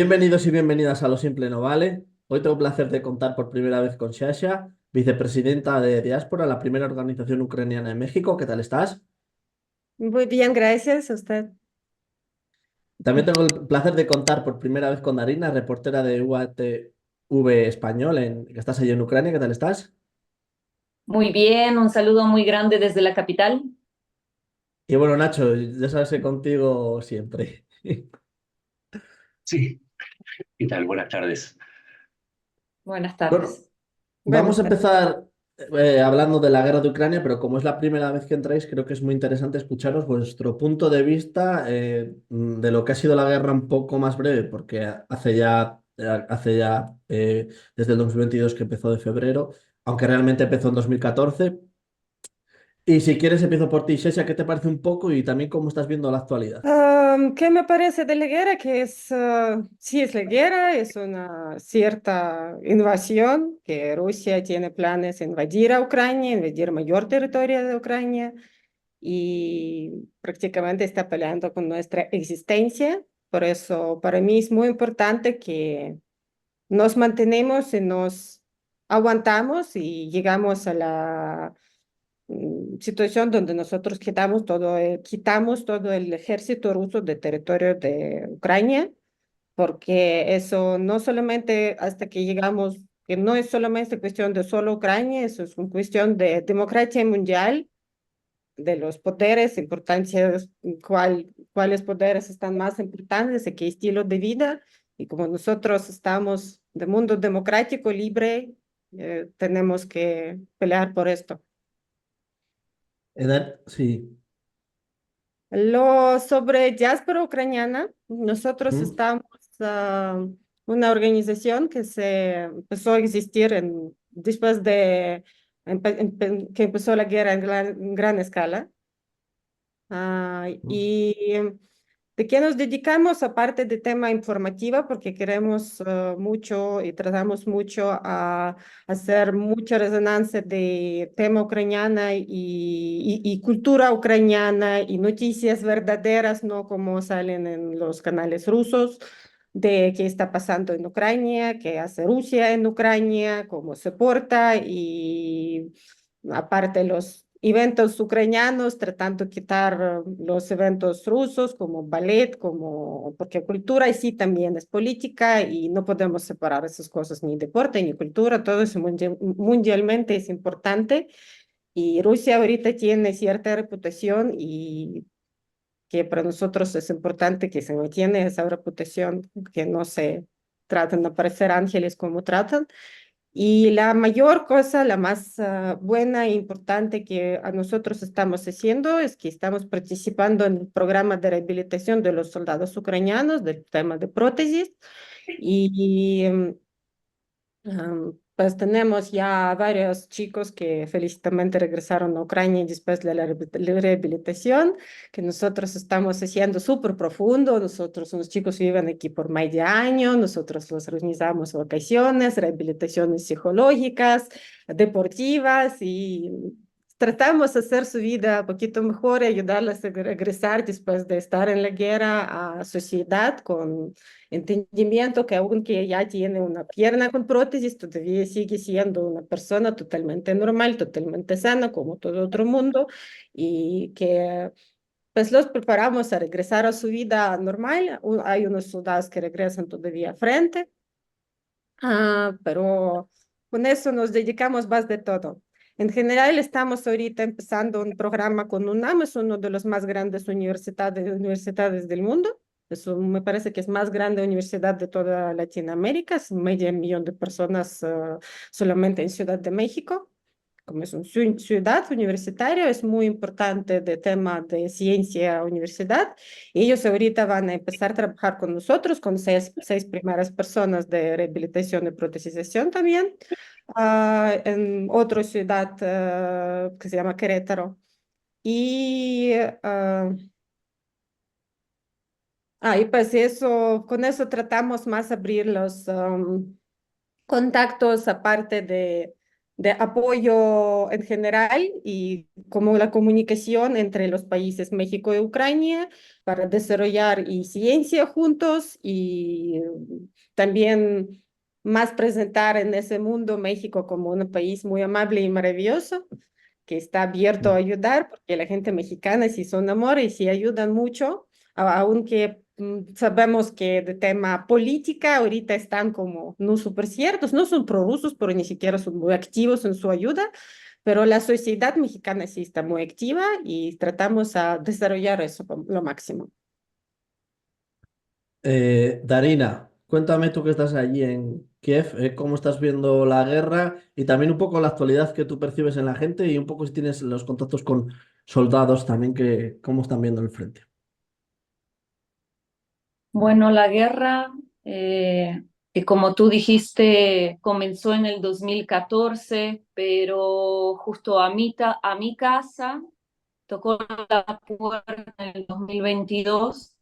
Bienvenidos y bienvenidas a Lo Simple No Vale. Hoy tengo el placer de contar por primera vez con Shasha, vicepresidenta de Diáspora, la primera organización ucraniana en México. ¿Qué tal estás? Muy bien, gracias a usted. También tengo el placer de contar por primera vez con Darina, reportera de UATV Español, que estás allí en Ucrania. ¿Qué tal estás? Muy bien, un saludo muy grande desde la capital. Y bueno, Nacho, ya sabes que contigo siempre. Sí, ¿qué tal? Buenas tardes. Buenas Bueno, tardes. vamos Buenas a tardes. empezar hablando de la guerra de Ucrania, pero como es la primera vez que entráis, creo que es muy interesante escucharos vuestro punto de vista de lo que ha sido la guerra un poco más breve, porque hace ya desde el 2022 que empezó de febrero, aunque realmente empezó en 2014. Y si quieres empiezo por ti, Shesia, ¿qué te parece un poco y también cómo estás viendo la actualidad? ¿Qué me parece de la guerra? Que es, sí es la guerra, es una cierta invasión, que Rusia tiene planes de invadir a Ucrania, invadir mayor territorio de Ucrania y prácticamente está peleando con nuestra existencia. Por eso para mí es muy importante que nos mantenemos y nos aguantamos y llegamos a la situación donde nosotros quitamos todo el ejército ruso de territorio de Ucrania, porque eso no solamente hasta que llegamos, que no es solamente cuestión de solo Ucrania, eso es una cuestión de democracia mundial, de los poderes, importancias, cuáles poderes están más importantes, de qué estilo de vida, y como nosotros estamos de mundo democrático, libre, tenemos que pelear por esto. Sí. Lo sobre diáspora ucraniana, nosotros ¿Mm? estamos una organización que se empezó a existir después de que empezó la guerra en gran escala. ¿Mm? Y ¿de qué nos dedicamos? Aparte de tema informativa, porque queremos mucho y tratamos mucho a hacer mucha resonancia de tema ucraniana y cultura ucraniana y noticias verdaderas, no como salen en los canales rusos, de qué está pasando en Ucrania, qué hace Rusia en Ucrania, cómo se porta y aparte los eventos ucranianos, tratando de quitar los eventos rusos como ballet, como, porque cultura y sí también es política y no podemos separar esas cosas, ni deporte, ni cultura, todo eso mundialmente es importante y Rusia ahorita tiene cierta reputación y que para nosotros es importante que se mantiene esa reputación, que no se tratan de parecer ángeles como tratan. Y la mayor cosa, la más buena e importante que a nosotros estamos haciendo es que estamos participando en el programa de rehabilitación de los soldados ucranianos del tema de prótesis y pues tenemos ya varios chicos que felicitamente regresaron a Ucrania después de la rehabilitación, que nosotros estamos haciendo súper profundo. Nosotros, unos chicos viven aquí por medio año, nosotros los organizamos vacaciones, rehabilitaciones psicológicas, deportivas y tratamos de hacer su vida un poquito mejor y ayudarles a regresar después de estar en la guerra a sociedad con entendimiento que aunque ya tiene una pierna con prótesis, todavía sigue siendo una persona totalmente normal, totalmente sana, como todo otro mundo, y que pues los preparamos a regresar a su vida normal. Hay unos soldados que regresan todavía a frente, pero con eso nos dedicamos más de todo. En general, estamos ahorita empezando un programa con UNAM, es uno de los más grandes universidades del mundo. Eso me parece que es más grande universidad de toda Latinoamérica, es medio millón de personas solamente en Ciudad de México. Como es una ciudad universitaria, es muy importante de tema de ciencia universidad. Ellos ahorita van a empezar a trabajar con nosotros, con seis primeras personas de rehabilitación y protesización también, en otra ciudad que se llama Querétaro. Y, ah, y pues eso, con eso tratamos más abrir los contactos aparte de apoyo en general y como la comunicación entre los países México y Ucrania para desarrollar y ciencia juntos y también más presentar en ese mundo México como un país muy amable y maravilloso que está abierto a ayudar, porque la gente mexicana sí son amor y sí ayudan mucho, aunque sabemos que de tema política ahorita están como no súper ciertos, no son prorrusos, pero ni siquiera son muy activos en su ayuda, pero la sociedad mexicana sí está muy activa y tratamos a desarrollar eso lo máximo. Darina, cuéntame tú que estás allí en Kiev, cómo estás viendo la guerra y también un poco la actualidad que tú percibes en la gente y un poco si tienes los contactos con soldados también, que cómo están viendo el frente. Bueno, la guerra, que como tú dijiste, comenzó en el 2014, pero justo a mi casa tocó la puerta en el 2022,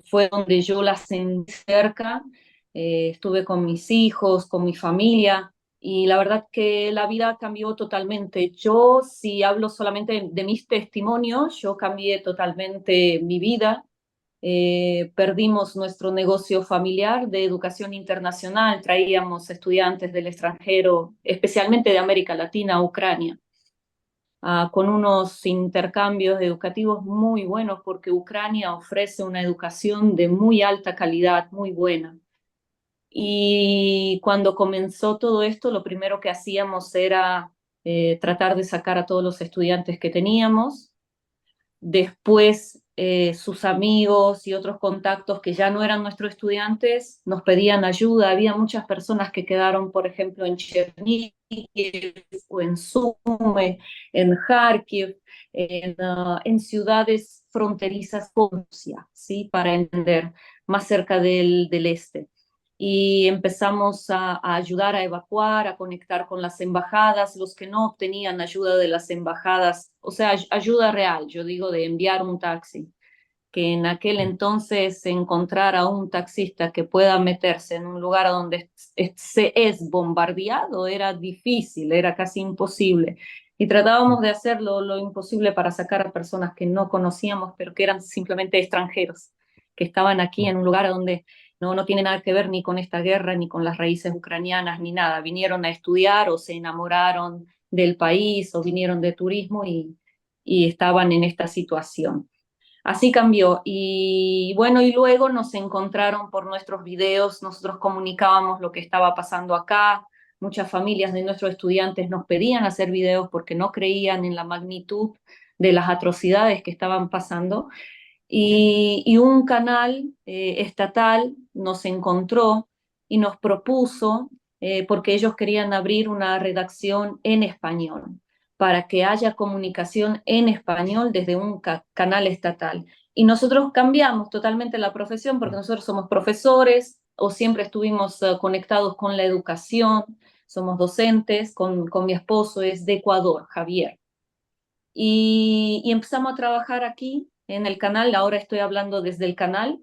fue donde yo la sentí cerca, estuve con mis hijos, con mi familia, y la verdad que la vida cambió totalmente. Yo, si hablo solamente de mis testimonios, yo cambié totalmente mi vida. Perdimos nuestro negocio familiar de educación internacional, traíamos estudiantes del extranjero, especialmente de América Latina, a Ucrania, con unos intercambios educativos muy buenos porque Ucrania ofrece una educación de muy alta calidad, muy buena. Y cuando comenzó todo esto, lo primero que hacíamos era tratar de sacar a todos los estudiantes que teníamos. Después, sus amigos y otros contactos que ya no eran nuestros estudiantes nos pedían ayuda. Había muchas personas que quedaron, por ejemplo, en Cherníhiv o en Sumy, en Kharkiv, en ciudades fronterizas con Rusia, ¿sí? Para entender, más cerca del este. Y empezamos a ayudar a evacuar, a conectar con las embajadas, los que no obtenían ayuda de las embajadas, o sea, ayuda real, yo digo, de enviar un taxi, que en aquel entonces encontrar a un taxista que pueda meterse en un lugar donde se es bombardeado era difícil, era casi imposible. Y tratábamos de hacer lo imposible para sacar a personas que no conocíamos, pero que eran simplemente extranjeros, que estaban aquí en un lugar donde no tiene nada que ver ni con esta guerra, ni con las raíces ucranianas, ni nada. Vinieron a estudiar o se enamoraron del país o vinieron de turismo y estaban en esta situación. Así cambió. Y bueno, y luego nos encontraron por nuestros videos, nosotros comunicábamos lo que estaba pasando acá. Muchas familias de nuestros estudiantes nos pedían hacer videos porque no creían en la magnitud de las atrocidades que estaban pasando. Y un canal estatal nos encontró y nos propuso, porque ellos querían abrir una redacción en español, para que haya comunicación en español desde un canal estatal. Y nosotros cambiamos totalmente la profesión porque nosotros somos profesores o siempre estuvimos conectados con la educación, somos docentes, con mi esposo es de Ecuador, Javier. Y empezamos a trabajar aquí en el canal, ahora estoy hablando desde el canal,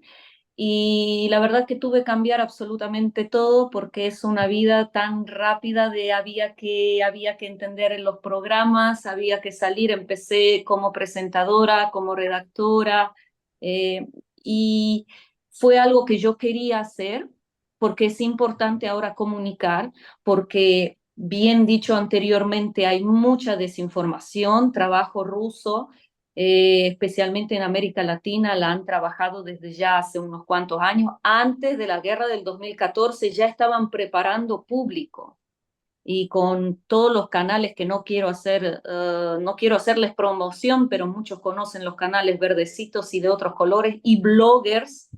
y la verdad que tuve que cambiar absolutamente todo porque es una vida tan rápida de había que entender en los programas, había que salir, empecé como presentadora, como redactora, eh, y fue algo que yo quería hacer porque es importante ahora comunicar, porque bien dicho anteriormente hay mucha desinformación, trabajo ruso, especialmente en América Latina, la han trabajado desde ya hace unos cuantos años. Antes de la guerra del 2014 ya estaban preparando público y con todos los canales que no quiero hacerles promoción, pero muchos conocen los canales verdecitos y de otros colores y bloggers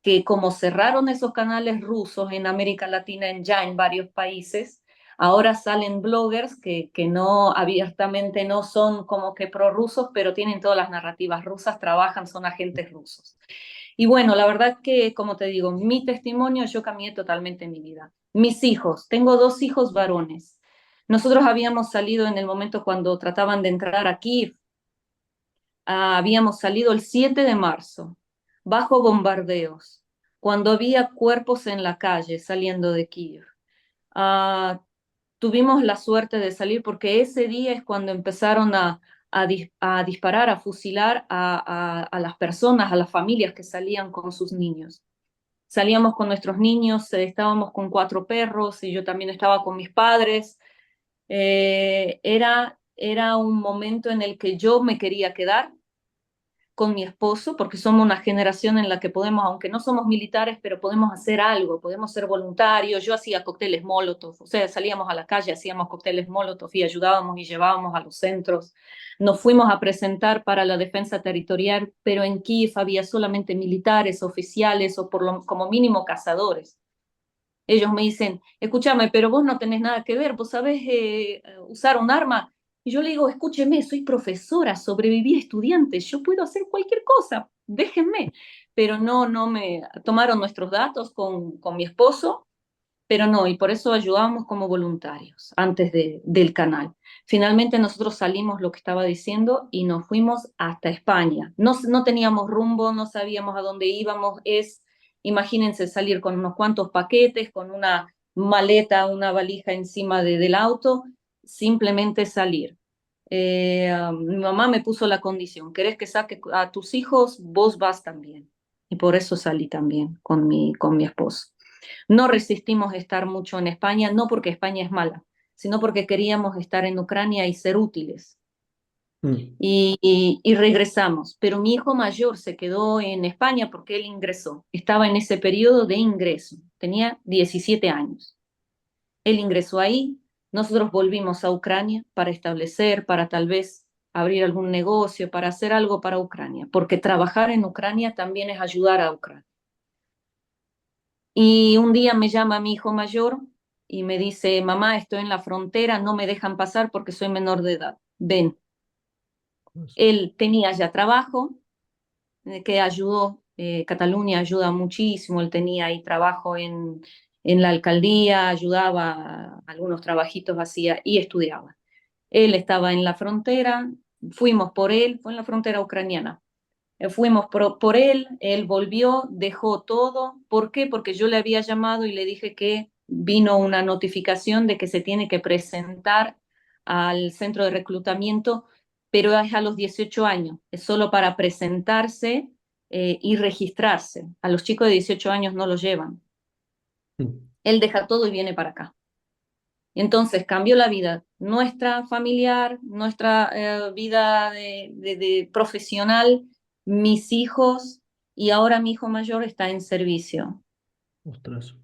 que como cerraron esos canales rusos en América Latina ya en varios países, ahora salen bloggers que no abiertamente no son como que prorrusos, pero tienen todas las narrativas rusas, trabajan, son agentes rusos. Y bueno, la verdad que, como te digo, mi testimonio, yo cambié totalmente mi vida. Mis hijos, tengo dos hijos varones. Nosotros habíamos salido en el momento cuando trataban de entrar aquí, habíamos salido el 7 de marzo, bajo bombardeos, cuando había cuerpos en la calle saliendo de Kiev. tuvimos la suerte de salir porque ese día es cuando empezaron a disparar, a fusilar a las personas, a las familias que salían con sus niños. Salíamos con nuestros niños, estábamos con 4 perros y yo también estaba con mis padres. Era un momento en el que yo me quería quedar con mi esposo, porque somos una generación en la que podemos, aunque no somos militares, pero podemos hacer algo, podemos ser voluntarios. Yo hacía cócteles Molotov, o sea, salíamos a la calle, hacíamos cócteles Molotov y ayudábamos y llevábamos a los centros. Nos fuimos a presentar para la defensa territorial, pero en Kiev había solamente militares, oficiales o como mínimo cazadores. Ellos me dicen, escúchame, pero vos no tenés nada que ver, vos sabés usar un arma. Y yo le digo, escúcheme, soy profesora, sobreviví a estudiantes, yo puedo hacer cualquier cosa, déjenme. Pero no me tomaron nuestros datos con mi esposo, pero no, y por eso ayudábamos como voluntarios antes del canal. Finalmente nosotros salimos, lo que estaba diciendo, y nos fuimos hasta España. No teníamos rumbo, no sabíamos a dónde íbamos. Imagínense salir con unos cuantos paquetes, con una maleta, una valija encima del auto, simplemente salir. Mi mamá me puso la condición, ¿querés que saque a tus hijos? Vos vas también. Y por eso salí también con mi esposo. No resistimos estar mucho en España, no porque España es mala, sino porque queríamos estar en Ucrania y ser útiles. Mm. Y regresamos, pero mi hijo mayor se quedó en España porque él ingresó, estaba en ese periodo de ingreso, tenía 17 años. Él ingresó ahí, nosotros volvimos a Ucrania para establecer, para tal vez abrir algún negocio, para hacer algo para Ucrania, porque trabajar en Ucrania también es ayudar a Ucrania. Y un día me llama mi hijo mayor y me dice, mamá, estoy en la frontera, no me dejan pasar porque soy menor de edad. Ven. Pues, Él tenía ya trabajo, que ayudó, Cataluña ayuda muchísimo, él tenía ahí trabajo en la alcaldía, ayudaba, algunos trabajitos hacía y estudiaba. Él estaba en la frontera, fuimos por él, fue en la frontera ucraniana. Fuimos por él volvió, dejó todo. ¿Por qué? Porque yo le había llamado y le dije que vino una notificación de que se tiene que presentar al centro de reclutamiento, pero es a los 18 años, es solo para presentarse y registrarse. A los chicos de 18 años no los llevan. mm. Él deja todo y viene para acá. Entonces cambió la vida nuestra familiar, nuestra vida de profesional, mis hijos, y ahora mi hijo mayor está en servicio. Ostras.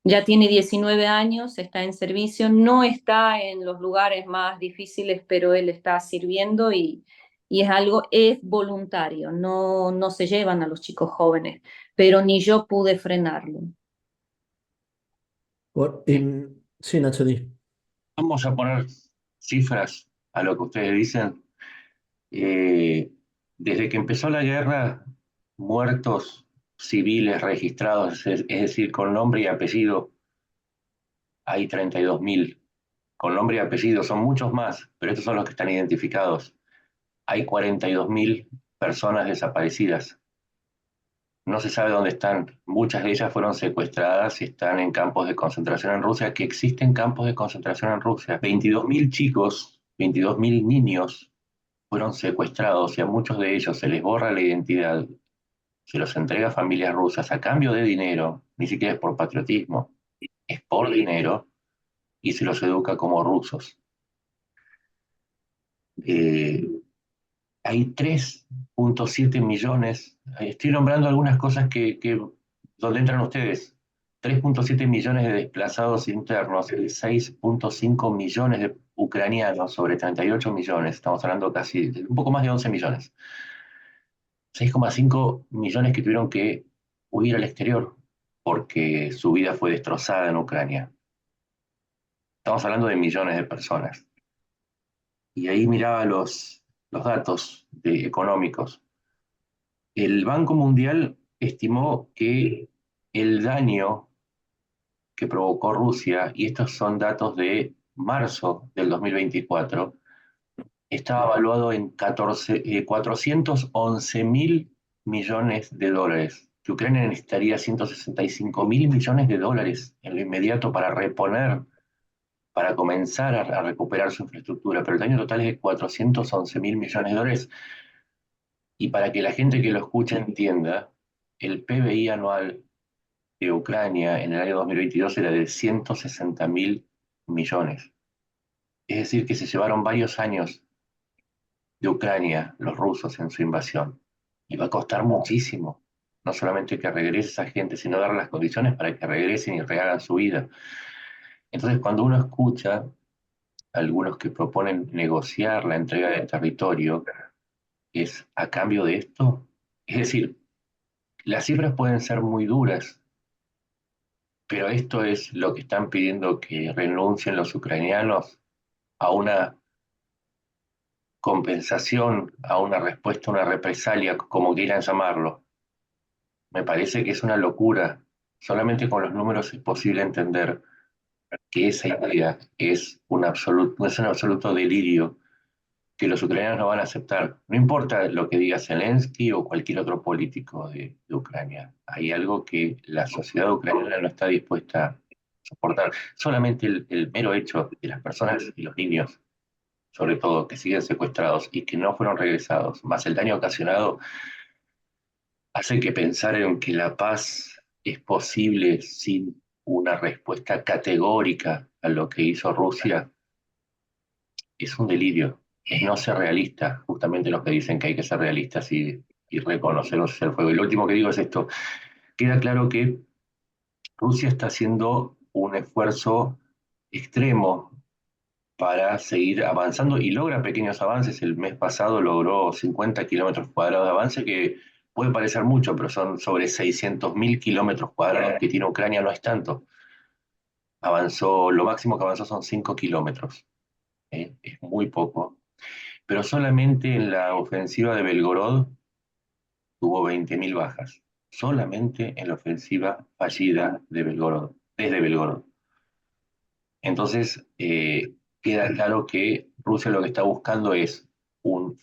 Ya tiene 19 años, está en servicio, no está en los lugares más difíciles, pero él está sirviendo y es voluntario, no se llevan a los chicos jóvenes, pero ni yo pude frenarlo. Sí, Nacho, di. Vamos a poner cifras a lo que ustedes dicen. Eh, Desde que empezó la guerra, muertos civiles registrados, es decir, con nombre y apellido, hay 32.000. Con nombre y apellido son muchos más, pero estos son los que están identificados. Hay 42.000 personas desaparecidas. No se sabe dónde están. Muchas de ellas fueron secuestradas y están en campos de concentración en Rusia, que existen campos de concentración en Rusia. 22.000 chicos, 22.000 niños fueron secuestrados y a muchos de ellos se les borra la identidad, se los entrega a familias rusas a cambio de dinero, ni siquiera es por patriotismo, es por dinero, y se los educa como rusos. Eh, Hay 3,7 millones, estoy nombrando algunas cosas donde entran ustedes, 3,7 millones de desplazados internos, 6,5 millones de ucranianos sobre 38 millones, estamos hablando casi de un poco más de 11 millones, 6,5 millones que tuvieron que huir al exterior porque su vida fue destrozada en Ucrania. Estamos hablando de millones de personas. Y ahí miraba los datos económicos. El Banco Mundial estimó que el daño que provocó Rusia, y estos son datos de marzo del 2024, estaba evaluado en 411 mil millones de dólares, que Ucrania necesitaría 165 mil millones de dólares en lo inmediato para reponer para comenzar a recuperar su infraestructura, pero el daño total es de 411.000 millones de dólares. Y para que la gente que lo escucha entienda, el PBI anual de Ucrania en el año 2022 era de 160.000 millones. Es decir, que se llevaron varios años de Ucrania los rusos en su invasión. Y va a costar muchísimo, no solamente que regrese esa gente, sino dar las condiciones para que regresen y rehagan su vida. Entonces, cuando uno escucha a algunos que proponen negociar la entrega del territorio, es a cambio de esto. Es decir, las cifras pueden ser muy duras, pero esto es lo que están pidiendo que renuncien los ucranianos a una compensación, a una respuesta, a una represalia, como quieran llamarlo. Me parece que es una locura. Solamente con los números es posible entender que esa idea es un absoluto delirio que los ucranianos no van a aceptar. No importa lo que diga Zelensky o cualquier otro político de Ucrania. Hay algo que la sociedad ucraniana no está dispuesta a soportar. Solamente el mero hecho de las personas y los niños, sobre todo, que siguen secuestrados y que no fueron regresados, más el daño ocasionado, hace que pensar en que la paz es posible sin una respuesta categórica a lo que hizo Rusia es un delirio, es no ser realista, justamente los que dicen que hay que ser realistas y reconocer el fuego. Y lo último que digo es esto, queda claro que Rusia está haciendo un esfuerzo extremo para seguir avanzando y logra pequeños avances. El mes pasado logró 50 kilómetros cuadrados de avance, que puede parecer mucho, pero son sobre 600.000 kilómetros cuadrados que tiene Ucrania, no es tanto. Avanzó, lo máximo que avanzó son 5 kilómetros, ¿eh? Es muy poco. Pero solamente en la ofensiva de Belgorod tuvo 20.000 bajas. Solamente en la ofensiva fallida de Belgorod, desde Belgorod. Entonces, queda claro que Rusia lo que está buscando es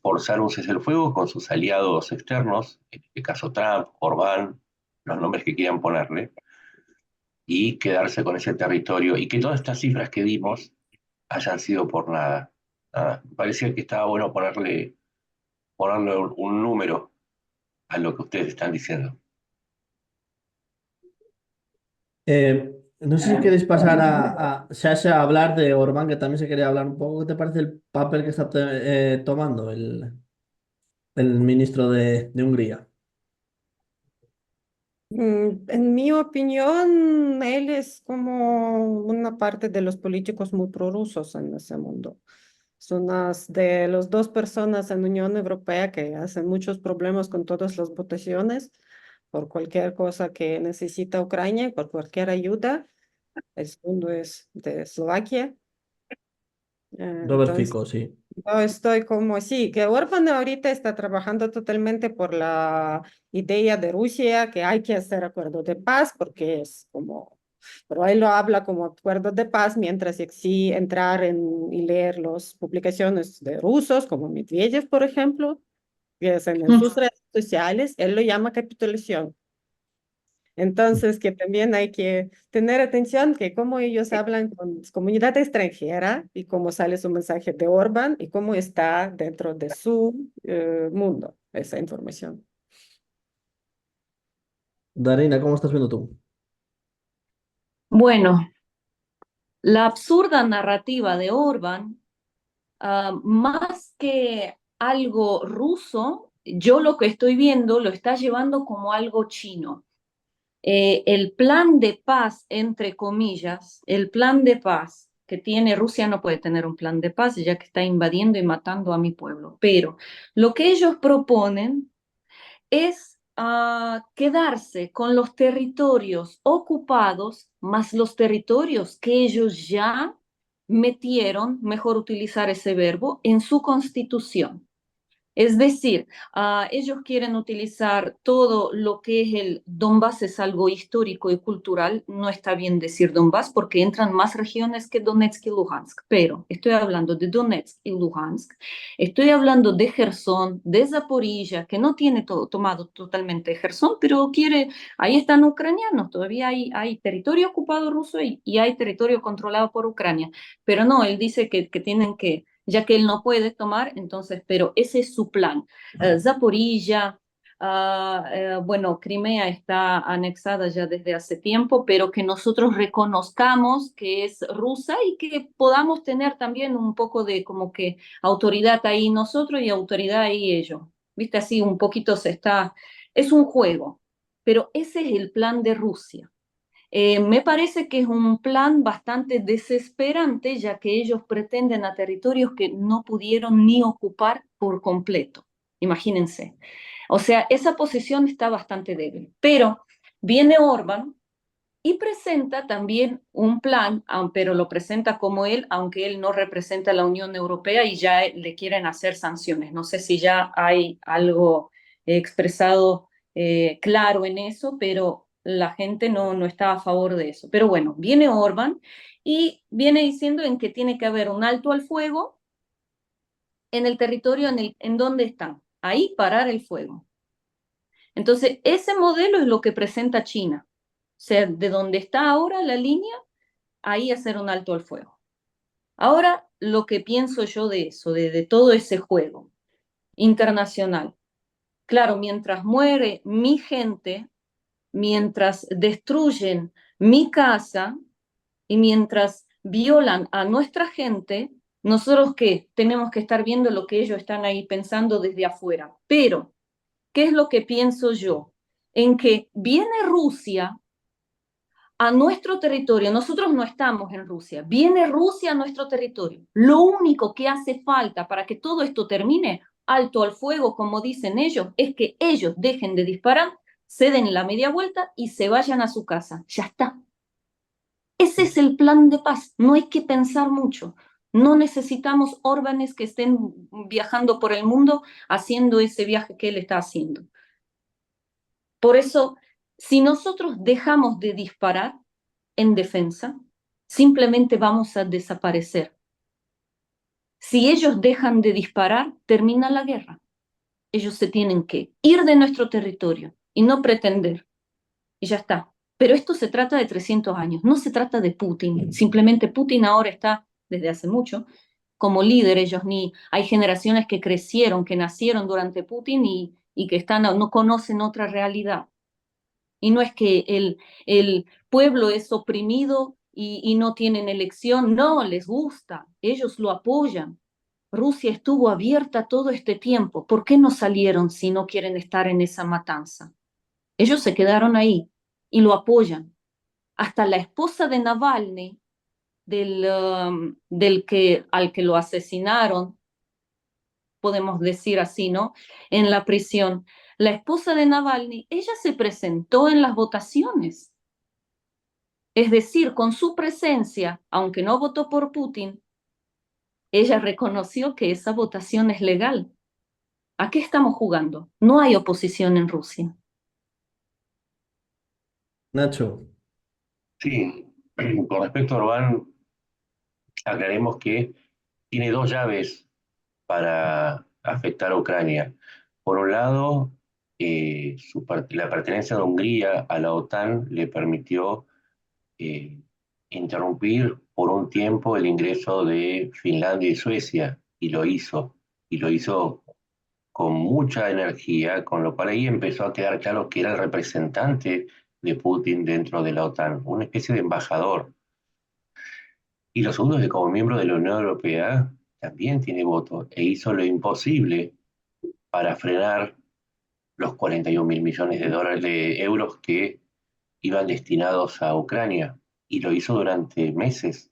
forzar un cese al fuego con sus aliados externos, en este caso Trump, Orbán, los nombres que quieran ponerle, y quedarse con ese territorio y que todas estas cifras que dimos hayan sido por nada. Nada. Parecía que estaba bueno ponerle un número a lo que ustedes están diciendo. No sé si queréis pasar a Sasha a hablar de Orbán, que también se quería hablar un poco. ¿Qué te parece el papel que está tomando el ministro de Hungría? En mi opinión, él es como una parte de los políticos muy prorrusos en ese mundo. Son unas de las dos personas en la Unión Europea que hacen muchos problemas con todas las votaciones por cualquier cosa que necesita Ucrania, por cualquier ayuda. El segundo es de Eslovaquia. Robert Entonces, Fico, sí. yo estoy como, sí, que Orbán ahorita está trabajando totalmente por la idea de Rusia, que hay que hacer acuerdo de paz, porque es como, pero él lo habla como acuerdo de paz, mientras que sí entrar y leer las publicaciones de rusos, como Medvedev, por ejemplo, que es en sus redes sociales, él lo llama capitulación. Entonces, que también hay que tener atención que cómo ellos hablan con comunidad extranjera y cómo sale su mensaje de Orbán y cómo está dentro de su mundo esa información. Darina, ¿cómo estás viendo tú? Bueno, la absurda narrativa de Orbán, más que algo ruso, yo lo que estoy viendo lo está llevando como algo chino. El plan de paz, entre comillas, el plan de paz que tiene Rusia no puede tener un plan de paz ya que está invadiendo y matando a mi pueblo. Pero lo que ellos proponen es quedarse con los territorios ocupados más los territorios que ellos ya metieron, mejor utilizar ese verbo, en su constitución. Es decir, ellos quieren utilizar todo lo que es el Donbass, es algo histórico y cultural. No está bien decir Donbass porque entran más regiones que Donetsk y Luhansk, pero estoy hablando de Donetsk y Luhansk. Estoy hablando de Gerson, de Zaporilla, que no tiene tomado totalmente Gerson, pero quiere, ahí están ucranianos, todavía hay territorio ocupado ruso y hay territorio controlado por Ucrania. Pero no, él dice que tienen que, ya que él no puede tomar, entonces, pero ese es su plan. Zaporilla, bueno, Crimea está anexada ya desde hace tiempo, pero que nosotros reconozcamos que es rusa y que podamos tener también un poco de como que autoridad ahí nosotros y autoridad ahí ellos. Viste, así un poquito se está, es un juego, pero ese es el plan de Rusia. Me parece que es un plan bastante desesperante, ya que ellos pretenden a territorios que no pudieron ni ocupar por completo. Imagínense. O sea, esa posición está bastante débil. Pero viene Orbán y presenta también un plan, pero lo presenta como él, aunque él no representa a la Unión Europea y ya le quieren hacer sanciones. No sé si ya hay algo expresado claro en eso, pero la gente no está a favor de eso. Pero bueno, viene Orbán y viene diciendo en que tiene que haber un alto al fuego en el territorio en donde están. Ahí parar el fuego. Entonces, ese modelo es lo que presenta China. O sea, de donde está ahora la línea, ahí hacer un alto al fuego. Ahora, lo que pienso yo de eso, de todo ese juego internacional. Claro, mientras muere mi gente, mientras destruyen mi casa y mientras violan a nuestra gente, nosotros ¿qué? Tenemos que estar viendo lo que ellos están ahí pensando desde afuera. Pero, ¿qué es lo que pienso yo? En que viene Rusia a nuestro territorio, nosotros no estamos en Rusia, viene Rusia a nuestro territorio. Lo único que hace falta para que todo esto termine, alto al fuego, como dicen ellos, es que ellos dejen de disparar, se den la media vuelta y se vayan a su casa. Ya está. Ese es el plan de paz. No hay que pensar mucho. No necesitamos órbanes que estén viajando por el mundo haciendo ese viaje que él está haciendo. Por eso, si nosotros dejamos de disparar en defensa, simplemente vamos a desaparecer. Si ellos dejan de disparar, termina la guerra. Ellos se tienen que ir de nuestro territorio y no pretender. Y ya está. Pero esto se trata de 300 años, no se trata de Putin. Simplemente Putin ahora está, desde hace mucho, como líder. Ellos ni hay generaciones que crecieron, que nacieron durante Putin y que están, no conocen otra realidad. Y no es que el pueblo es oprimido y no tienen elección, no, les gusta, ellos lo apoyan. Rusia estuvo abierta todo este tiempo. ¿Por qué no salieron si no quieren estar en esa matanza? Ellos se quedaron ahí y lo apoyan. Hasta la esposa de Navalny, al que lo asesinaron, podemos decir así, ¿no? En la prisión. La esposa de Navalny, ella se presentó en las votaciones. Es decir, con su presencia, aunque no votó por Putin, ella reconoció que esa votación es legal. ¿A qué estamos jugando? No hay oposición en Rusia. Nacho, Sí, con respecto a Orbán, aclaremos que tiene dos llaves para afectar a Ucrania. Por un lado, la pertenencia de Hungría a la OTAN le permitió eh, interrumpir por un tiempo el ingreso de Finlandia y Suecia, y lo hizo con mucha energía, con lo cual ahí empezó a quedar claro que era el representante de Putin dentro de la OTAN, una especie de embajador. Y lo segundo es que como miembro de la Unión Europea también tiene voto e hizo lo imposible para frenar los 41 mil millones de dólares de euros que iban destinados a Ucrania. Y lo hizo durante meses,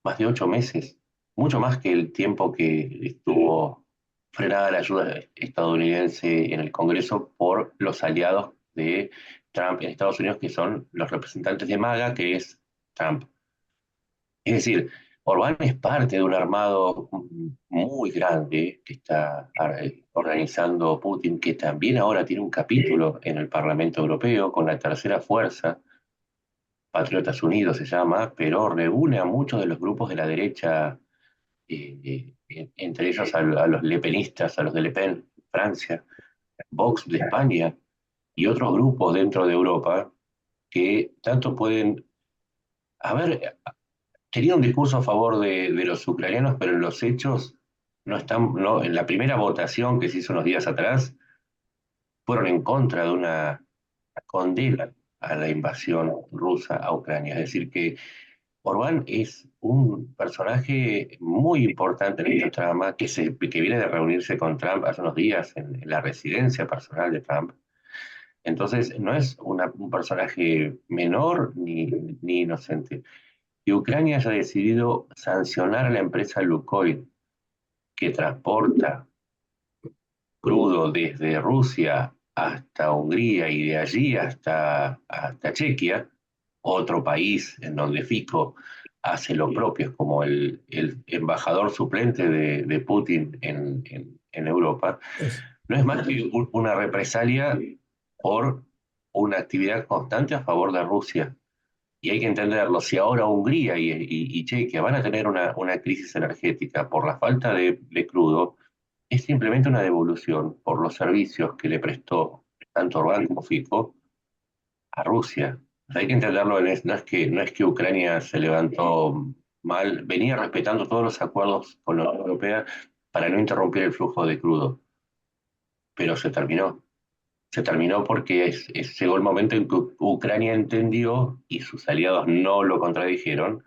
más de 8 meses, mucho más que el tiempo que estuvo frenada la ayuda estadounidense en el Congreso por los aliados de Trump en Estados Unidos, que son los representantes de MAGA, que es Trump. Es decir, Orbán es parte de un armado muy grande que está organizando Putin, que también ahora tiene un capítulo en el Parlamento Europeo con la tercera fuerza, Patriotas Unidos se llama, pero reúne a muchos de los grupos de la derecha, entre ellos a los lepenistas, a los de Le Pen, Francia, Vox de España y otros grupos dentro de Europa que tanto pueden haber tenido un discurso a favor de los ucranianos, pero en los hechos no están, no, en la primera votación que se hizo unos días atrás, fueron en contra de una condena a la invasión rusa a Ucrania. Es decir, que Orbán es un personaje muy importante en esta trama que viene de reunirse con Trump hace unos días en la residencia personal de Trump. Entonces, no es un personaje menor ni inocente. Y Ucrania haya decidido sancionar a la empresa Lukoil, que transporta crudo desde Rusia hasta Hungría y de allí hasta Chequia, otro país en donde Fico hace lo propio, es como el embajador suplente de Putin en Europa, Es, no es más que una represalia por una actividad constante a favor de Rusia. Y hay que entenderlo, si ahora Hungría y Chequia van a tener una crisis energética por la falta de crudo, es simplemente una devolución por los servicios que le prestó tanto Orbán como Fico a Rusia. O sea, hay que entenderlo, no es que Ucrania se levantó mal, venía respetando todos los acuerdos con la Unión Europea para no interrumpir el flujo de crudo, pero se terminó. Se terminó porque llegó el momento en que Ucrania entendió, y sus aliados no lo contradijeron,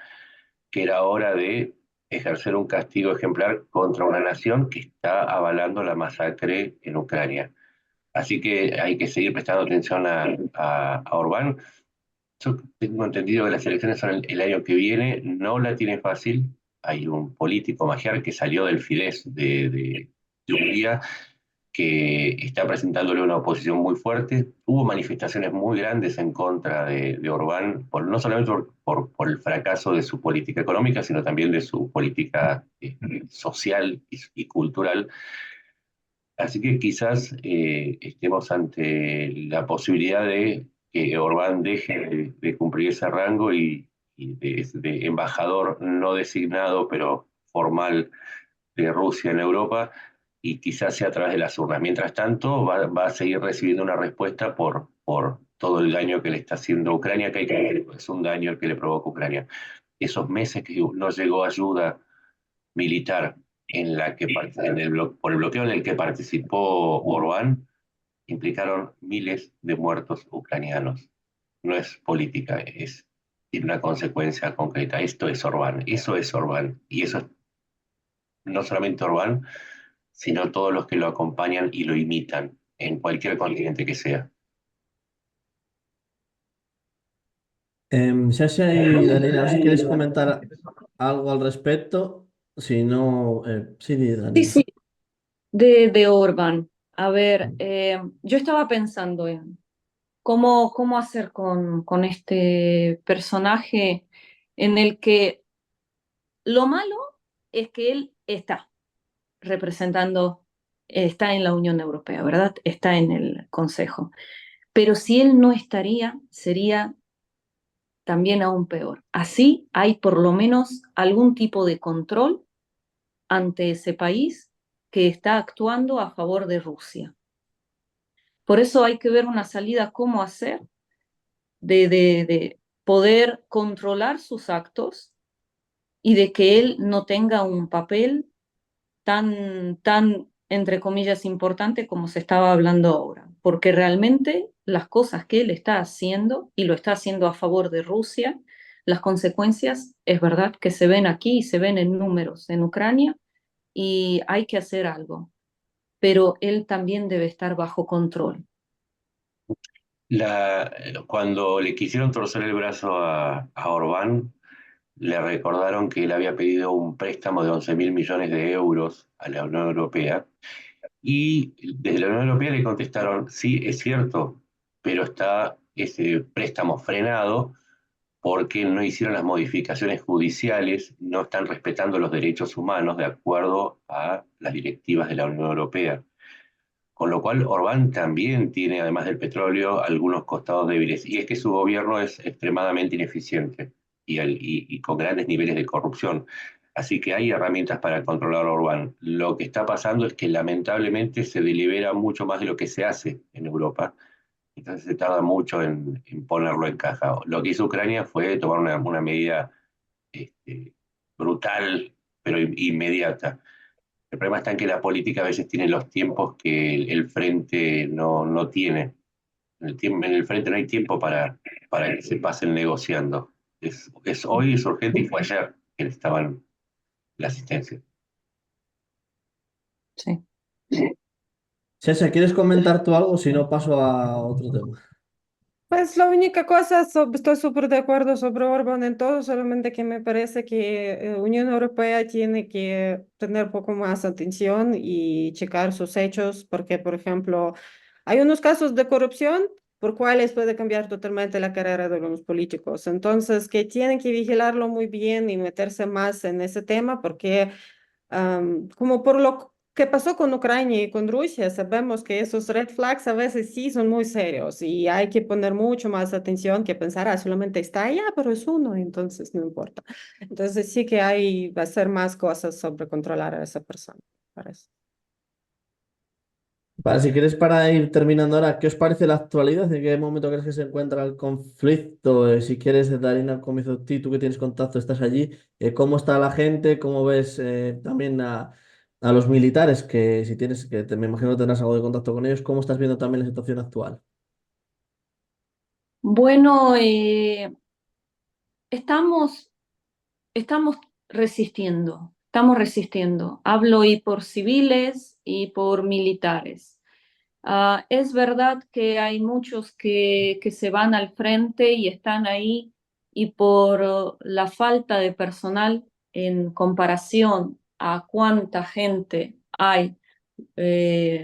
que era hora de ejercer un castigo ejemplar contra una nación que está avalando la masacre en Ucrania. Así que hay que seguir prestando atención a Orbán. Yo tengo entendido que las elecciones son el año que viene, no la tiene fácil. Hay un político magiar que salió del Fidesz de Hungría, que está presentándole una oposición muy fuerte. Hubo manifestaciones muy grandes en contra de Orbán, no solamente por el fracaso de su política económica, sino también de su política social y cultural. Así que quizás estemos ante la posibilidad de que Orbán deje de cumplir ese rango y de embajador no designado, pero formal de Rusia en Europa, y quizás sea a través de las urnas. Mientras tanto, va a seguir recibiendo una respuesta por todo el daño que le está haciendo a Ucrania, que hay que ver, es un daño el que le provoca a Ucrania. Esos meses que no llegó ayuda militar por el bloqueo en el que participó Orbán, implicaron miles de muertos ucranianos. No es política, tiene una consecuencia concreta. Esto es Orbán, eso es Orbán, y eso es no solamente Orbán, sino todos los que lo acompañan y lo imitan en cualquier continente que sea. Sasha y Daniela, no sé si queréis comentar algo al respecto. Si no, sí, Sí, Daniela. sí, de Orban. A ver, yo estaba pensando en cómo hacer con este personaje en el que lo malo es que él está representando, está en la Unión Europea, ¿verdad? Está en el Consejo. Pero si él no estaría, sería también aún peor. Así hay por lo menos algún tipo de control ante ese país que está actuando a favor de Rusia. Por eso hay que ver una salida, cómo hacer de poder controlar sus actos y de que él no tenga un papel tan, entre comillas, importante como se estaba hablando ahora, porque realmente las cosas que él está haciendo, y lo está haciendo a favor de Rusia, las consecuencias es verdad que se ven aquí y se ven en números en Ucrania, y hay que hacer algo, pero él también debe estar bajo control. Cuando le quisieron torcer el brazo a Orbán, le recordaron que él había pedido un préstamo de 11.000 millones de euros a la Unión Europea, y desde la Unión Europea le contestaron, sí, es cierto, pero está ese préstamo frenado porque no hicieron las modificaciones judiciales, no están respetando los derechos humanos de acuerdo a las directivas de la Unión Europea. Con lo cual, Orbán también tiene, además del petróleo, algunos costados débiles. Y es que su gobierno es extremadamente ineficiente y con grandes niveles de corrupción. Así que hay herramientas para controlar a Orbán. Lo que está pasando es que lamentablemente se delibera mucho más de lo que se hace en Europa. Entonces se tarda mucho en ponerlo en caja. Lo que hizo Ucrania fue tomar una medida este, brutal, pero inmediata. El problema está en que la política a veces tiene los tiempos que el frente no tiene. En el frente no hay tiempo para que se pasen negociando. Hoy es urgente y fue ayer que necesitaban la asistencia. Sí. César, ¿quieres comentar tú algo? Si no, paso a otro tema. Pues la única cosa, estoy súper de acuerdo sobre Orbán en todo, solamente que me parece que Unión Europea tiene que tener un poco más atención y checar sus hechos, porque, por ejemplo, hay unos casos de corrupción por cuales puede cambiar totalmente la carrera de los políticos. Entonces, que tienen que vigilarlo muy bien y meterse más en ese tema, porque como por lo que pasó con Ucrania y con Rusia, sabemos que esos red flags a veces sí son muy serios y hay que poner mucho más atención que pensar, ah, solamente está allá, pero es uno, entonces no importa. Entonces sí que hay que hacer más cosas sobre controlar a esa persona, parece. Vale, si quieres para ir terminando ahora, ¿qué os parece la actualidad? ¿En qué momento crees que se encuentra el conflicto? Si quieres, Darina, comienzo tú que tienes contacto, estás allí. ¿Cómo está la gente? ¿Cómo ves también a los militares? Que si tienes, me imagino que tendrás algo de contacto con ellos. ¿Cómo estás viendo también la situación actual? Bueno, estamos, estamos estamos resistiendo. Hablo y por civiles y por militares. Es verdad que hay muchos que se van al frente y están ahí y por la falta de personal en comparación a cuánta gente hay,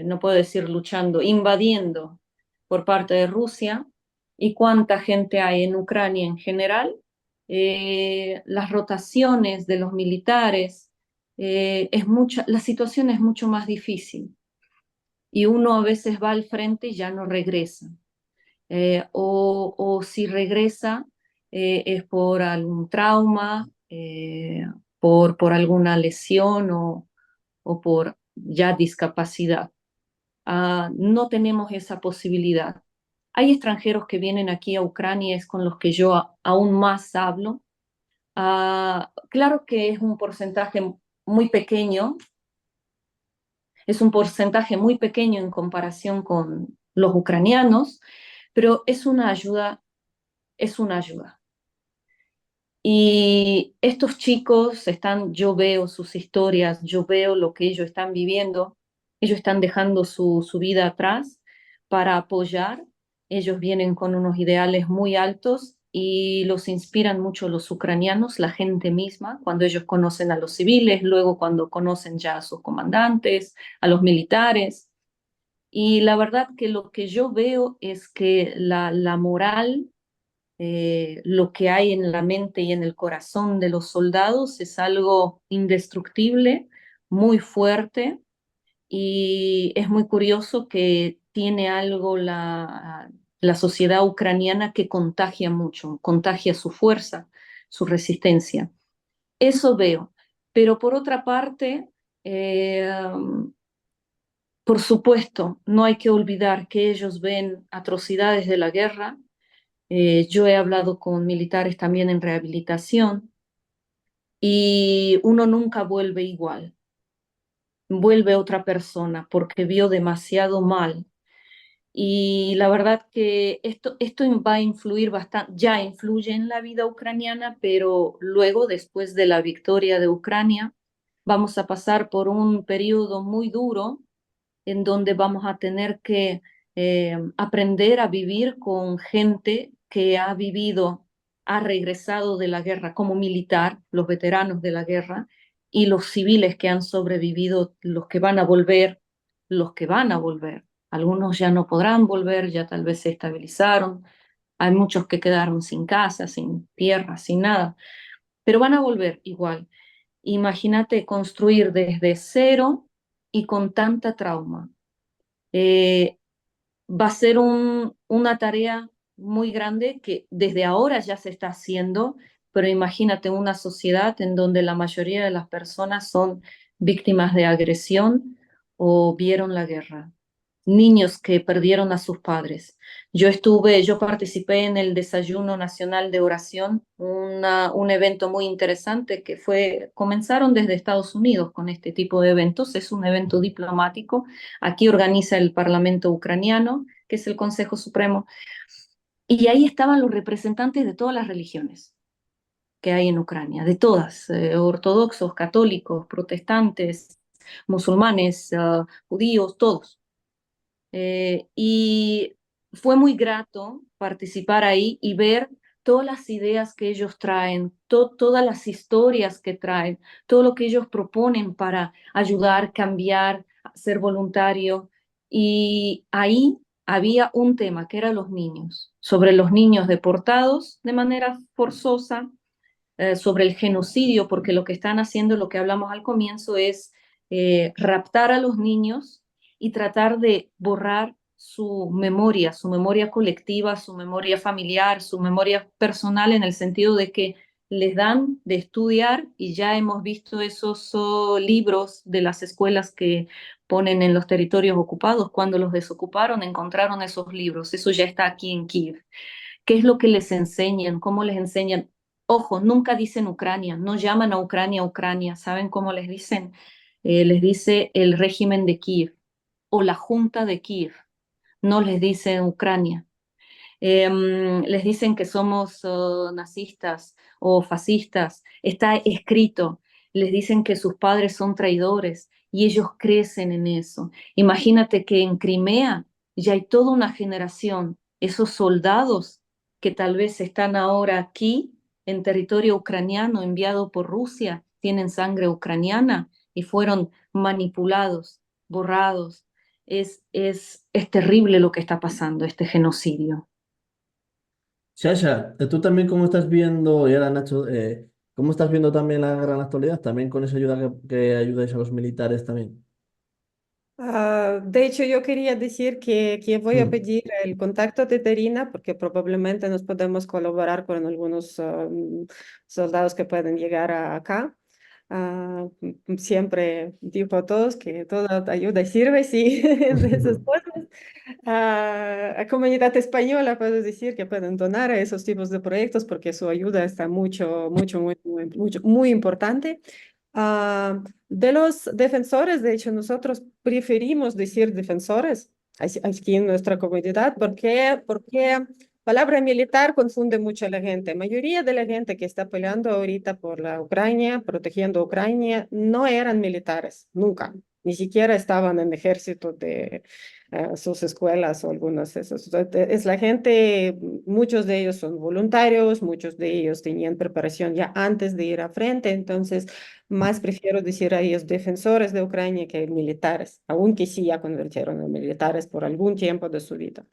no puedo decir luchando, invadiendo por parte de Rusia y cuánta gente hay en Ucrania en general, las rotaciones de los militares, la situación es mucho más difícil y uno a veces va al frente y ya no regresa. O si regresa es por algún trauma, por alguna lesión o por ya discapacidad. No tenemos esa posibilidad. Hay extranjeros que vienen aquí a Ucrania, es con los que yo aún más hablo. Claro que es un porcentaje muy pequeño, es un porcentaje muy pequeño en comparación con los ucranianos, pero es una ayuda, es una ayuda. Y estos chicos yo veo sus historias, yo veo lo que ellos están viviendo, ellos están dejando su vida atrás para apoyar, ellos vienen con unos ideales muy altos y los inspiran mucho los ucranianos, la gente misma, cuando ellos conocen a los civiles, luego cuando conocen ya a sus comandantes, a los militares. Y la verdad que lo que yo veo es que la moral, lo que hay en la mente y en el corazón de los soldados es algo indestructible, muy fuerte y es muy curioso que tiene algo la sociedad ucraniana que contagia mucho, contagia su fuerza, su resistencia. Eso veo. Pero por otra parte, eh, por supuesto, no hay que olvidar que ellos ven atrocidades de la guerra. Yo he hablado con militares también en rehabilitación y uno nunca vuelve igual, vuelve otra persona porque vio demasiado mal. Y la verdad que esto va a influir bastante, ya influye en la vida ucraniana, pero luego, después de la victoria de Ucrania, vamos a pasar por un periodo muy duro en donde vamos a tener que aprender a vivir con gente que ha vivido, ha regresado de la guerra como militar, los veteranos de la guerra, y los civiles que han sobrevivido, los que van a volver, los que van a volver. Algunos ya no podrán volver, ya tal vez se estabilizaron, hay muchos que quedaron sin casa, sin tierra, sin nada, pero van a volver igual. Imagínate construir desde cero y con tanta trauma. Eh, Va a ser una tarea muy grande que desde ahora ya se está haciendo, pero imagínate una sociedad en donde la mayoría de las personas son víctimas de agresión o vieron la guerra. Niños que perdieron a sus padres. Yo participé en el Desayuno Nacional de Oración, un evento muy interesante que comenzaron desde Estados Unidos con este tipo de eventos, es un evento diplomático, aquí organiza el Parlamento ucraniano, que es el Consejo Supremo, y ahí estaban los representantes de todas las religiones que hay en Ucrania, de todas, ortodoxos, católicos, protestantes, musulmanes, judíos, todos. Y fue muy grato participar ahí y ver todas las ideas que ellos traen, todas las historias que traen, todo lo que ellos proponen para ayudar, cambiar, ser voluntario. Y ahí había un tema que era los niños, sobre los niños deportados de manera forzosa, sobre el genocidio, porque lo que están haciendo, lo que hablamos al comienzo, es raptar a los niños y tratar de borrar su memoria colectiva, su memoria familiar, su memoria personal, en el sentido de que les dan de estudiar y ya hemos visto esos libros de las escuelas que ponen en los territorios ocupados. Cuando los desocuparon, encontraron esos libros. Eso ya está aquí en Kiev. ¿Qué es lo que les enseñan? ¿Cómo les enseñan? Ojo, nunca dicen Ucrania, no llaman a Ucrania Ucrania. ¿Saben cómo les dicen? Les dice el régimen de Kiev o la Junta de Kiev. No les dicen Ucrania. Les dicen que somos nazistas o fascistas. Está escrito. Les dicen que sus padres son traidores y ellos crecen en eso. Imagínate que en Crimea ya hay toda una generación, esos soldados que tal vez están ahora aquí en territorio ucraniano enviado por Rusia, tienen sangre ucraniana y fueron manipulados, borrados. Es terrible lo que está pasando, este genocidio. Sasha, ¿tú también cómo estás viendo, y ahora Nacho, cómo estás viendo también la guerra en la actualidad? ¿También con esa ayuda que ayudáis a los militares también? De hecho, yo quería decir que voy a Mm. pedir el contacto de Terina porque probablemente nos podemos colaborar con algunos soldados que pueden llegar acá. Siempre digo a todos que toda ayuda sirve, sí, de esas cosas. A comunidad española puedo decir que pueden donar a esos tipos de proyectos porque su ayuda está muy importante. De los defensores, de hecho, nosotros preferimos decir defensores aquí en nuestra comunidad porque palabra militar confunde mucho a la gente. La mayoría de la gente que está peleando ahorita por la Ucrania, protegiendo a Ucrania, no eran militares, nunca. Ni siquiera estaban en el ejército de sus escuelas o algunas de esas. Es la gente, muchos de ellos son voluntarios, muchos de ellos tenían preparación ya antes de ir a frente, entonces más prefiero decir a ellos defensores de Ucrania que militares, aunque sí ya convirtieron en militares por algún tiempo de su vida.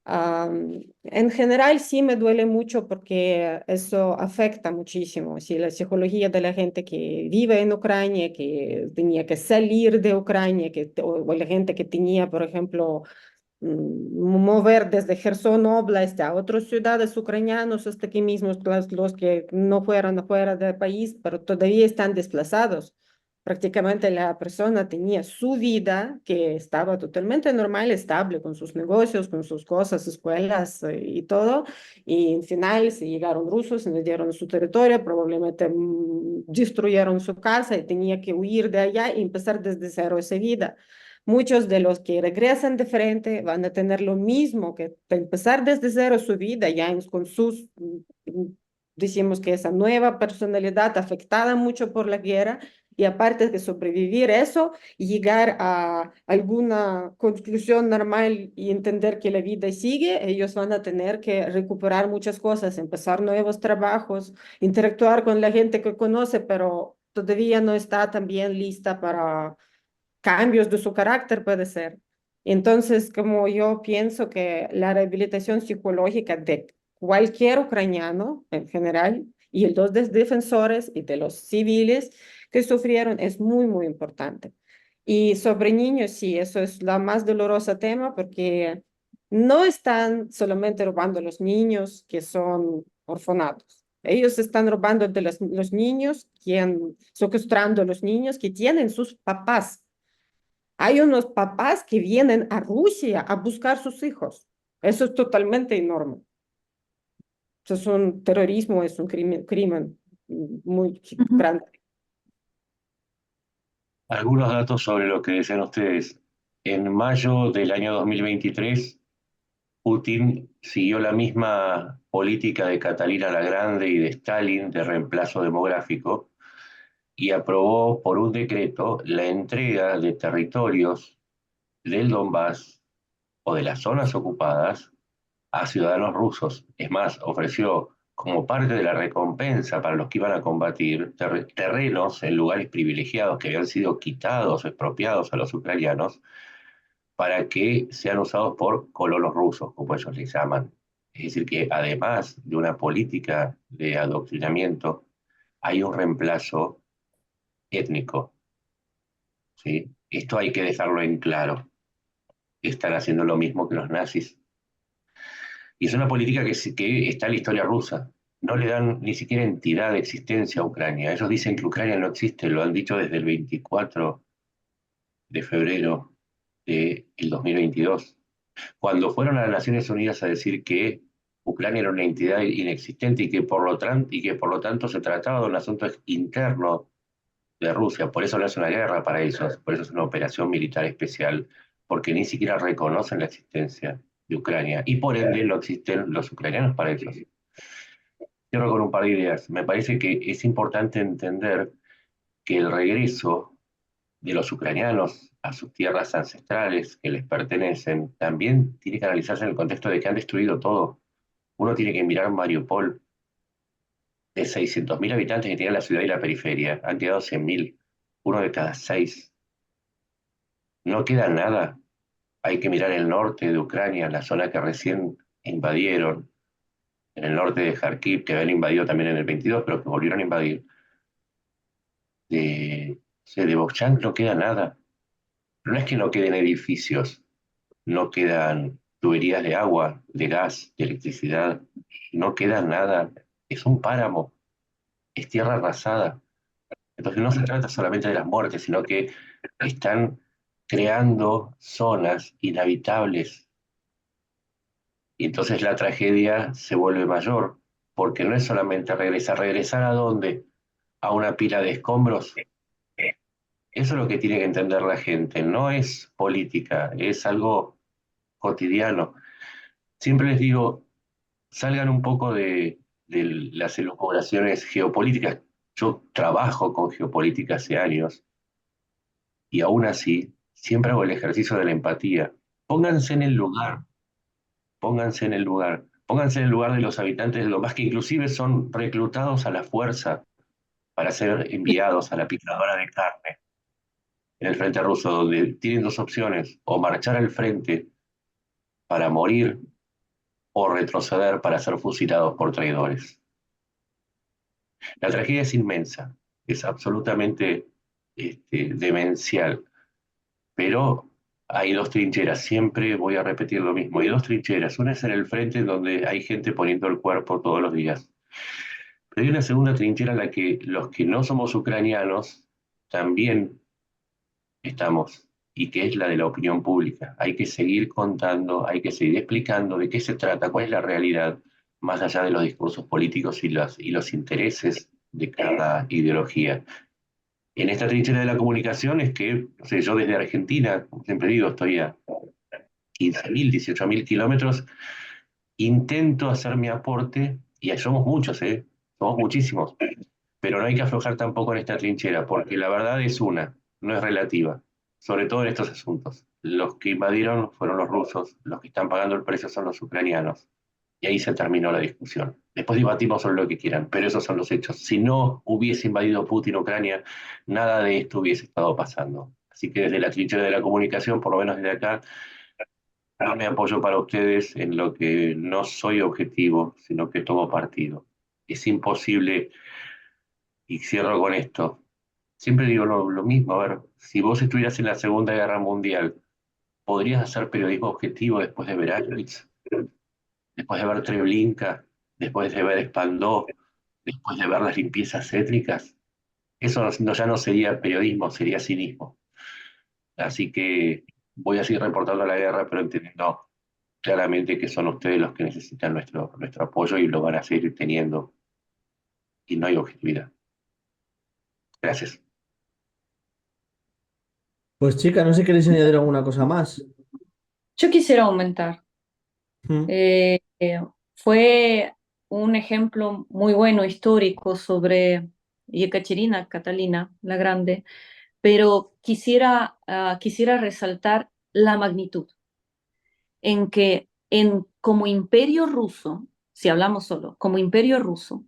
En general sí me duele mucho porque eso afecta muchísimo, sí, la psicología de la gente que vive en Ucrania, que tenía que salir de Ucrania, o la gente que tenía, por ejemplo, mover desde Gerson Oblast a otras ciudades ucranianas hasta aquí mismos, los que no fueron afuera del país, pero todavía están desplazados. Prácticamente la persona tenía su vida que estaba totalmente normal, estable, con sus negocios, con sus cosas, escuelas y todo. Y al final se llegaron rusos, se metieron en su territorio, probablemente destruyeron su casa y tenía que huir de allá y empezar desde cero esa vida. Muchos de los que regresan de frente van a tener lo mismo, que empezar desde cero su vida, ya con sus, decimos que esa nueva personalidad afectada mucho por la guerra, y aparte de sobrevivir eso, llegar a alguna conclusión normal y entender que la vida sigue, ellos van a tener que recuperar muchas cosas, empezar nuevos trabajos, interactuar con la gente que conoce, pero todavía no está también lista para cambios de su carácter, puede ser. Entonces, como yo pienso que la rehabilitación psicológica de cualquier ucraniano en general y los defensores y de los civiles que sufrieron es muy, muy importante. Y sobre niños, sí, eso es la más dolorosa tema porque no están solamente robando los niños que son orfanatos. Ellos están robando de los niños, secuestrando a los niños que tienen sus papás. Hay unos papás que vienen a Rusia a buscar sus hijos. Eso es totalmente enorme. Eso es un terrorismo, es un crimen muy Ujú. grande. Algunos datos sobre lo que decían ustedes. En mayo del año 2023, Putin siguió la misma política de Catalina la Grande y de Stalin de reemplazo demográfico y aprobó por un decreto la entrega de territorios del Donbass o de las zonas ocupadas a ciudadanos rusos. Es más, ofreció como parte de la recompensa para los que iban a combatir terrenos en lugares privilegiados que habían sido quitados o expropiados a los ucranianos para que sean usados por colonos rusos, como ellos les llaman. Es decir, que además de una política de adoctrinamiento, hay un reemplazo étnico. ¿Sí? Esto hay que dejarlo en claro. Están haciendo lo mismo que los nazis. Y es una política que está en la historia rusa. No le dan ni siquiera entidad de existencia a Ucrania. Ellos dicen que Ucrania no existe, lo han dicho desde el 24 de febrero del 2022. Cuando fueron a las Naciones Unidas a decir que Ucrania era una entidad inexistente y que por lo tanto se trataba de un asunto interno de Rusia, por eso no es una guerra para ellos, por eso es una operación militar especial, porque ni siquiera reconocen la existencia de Ucrania y por ende no existen los ucranianos para ellos. Cierro con un par de ideas. Me parece que es importante entender que el regreso de los ucranianos a sus tierras ancestrales que les pertenecen también tiene que analizarse en el contexto de que han destruido todo. Uno tiene que mirar Mariupol, de 600.000 habitantes que tenía la ciudad y la periferia, han quedado 100.000, uno de cada seis. No queda nada. Hay que mirar el norte de Ucrania, la zona que recién invadieron, en el norte de Kharkiv, que habían invadido también en el 22, pero que volvieron a invadir. De Bovchansk no queda nada. No es que no queden edificios, no quedan tuberías de agua, de gas, de electricidad, no queda nada. Es un páramo, es tierra arrasada. Entonces no se trata solamente de las muertes, sino que están creando zonas inhabitables. Y entonces la tragedia se vuelve mayor, porque no es solamente regresar. ¿Regresar a dónde? ¿A una pila de escombros? Eso es lo que tiene que entender la gente. No es política, es algo cotidiano. Siempre les digo, salgan un poco de las elucubraciones geopolíticas. Yo trabajo con geopolítica hace años y aún así siempre hago el ejercicio de la empatía. Pónganse en el lugar, pónganse en el lugar, pónganse en el lugar de los habitantes de Donbass que inclusive son reclutados a la fuerza para ser enviados a la picadora de carne en el frente ruso, donde tienen dos opciones, o marchar al frente para morir o retroceder para ser fusilados por traidores. La tragedia es inmensa, es absolutamente demencial, pero hay dos trincheras, siempre voy a repetir lo mismo, hay dos trincheras, una es en el frente donde hay gente poniendo el cuerpo todos los días, pero hay una segunda trinchera en la que los que no somos ucranianos también estamos, y que es la de la opinión pública. Hay que seguir contando, hay que seguir explicando de qué se trata, cuál es la realidad, más allá de los discursos políticos y los intereses de cada ideología. En esta trinchera de la comunicación es que, no sé, yo desde Argentina, como siempre digo, estoy a 15.000, 18.000 kilómetros, intento hacer mi aporte, y somos muchos, somos muchísimos, pero no hay que aflojar tampoco en esta trinchera, porque la verdad es una, no es relativa, sobre todo en estos asuntos. Los que invadieron fueron los rusos, los que están pagando el precio son los ucranianos. Y ahí se terminó la discusión. Después debatimos sobre lo que quieran, pero esos son los hechos. Si no hubiese invadido Putin Ucrania, nada de esto hubiese estado pasando. Así que desde la trinchera de la comunicación, por lo menos desde acá, darme apoyo para ustedes en lo que no soy objetivo, sino que tomo partido. Es imposible, y cierro con esto, siempre digo lo mismo, a ver, si vos estuvieras en la Segunda Guerra Mundial, ¿podrías hacer periodismo objetivo después de ver Auschwitz, después de ver Treblinka, después de ver Spandau, después de ver las limpiezas étnicas? Eso ya no sería periodismo, sería cinismo. Así que voy a seguir reportando la guerra, pero entendiendo claramente que son ustedes los que necesitan nuestro apoyo y lo van a seguir teniendo. Y no hay objetividad. Gracias. Pues chica, no sé si queréis añadir alguna cosa más. Yo quisiera aumentar. Mm. Fue un ejemplo muy bueno histórico sobre Yekaterina, Catalina la Grande, pero quisiera resaltar la magnitud en que como imperio ruso, si hablamos solo, como imperio ruso,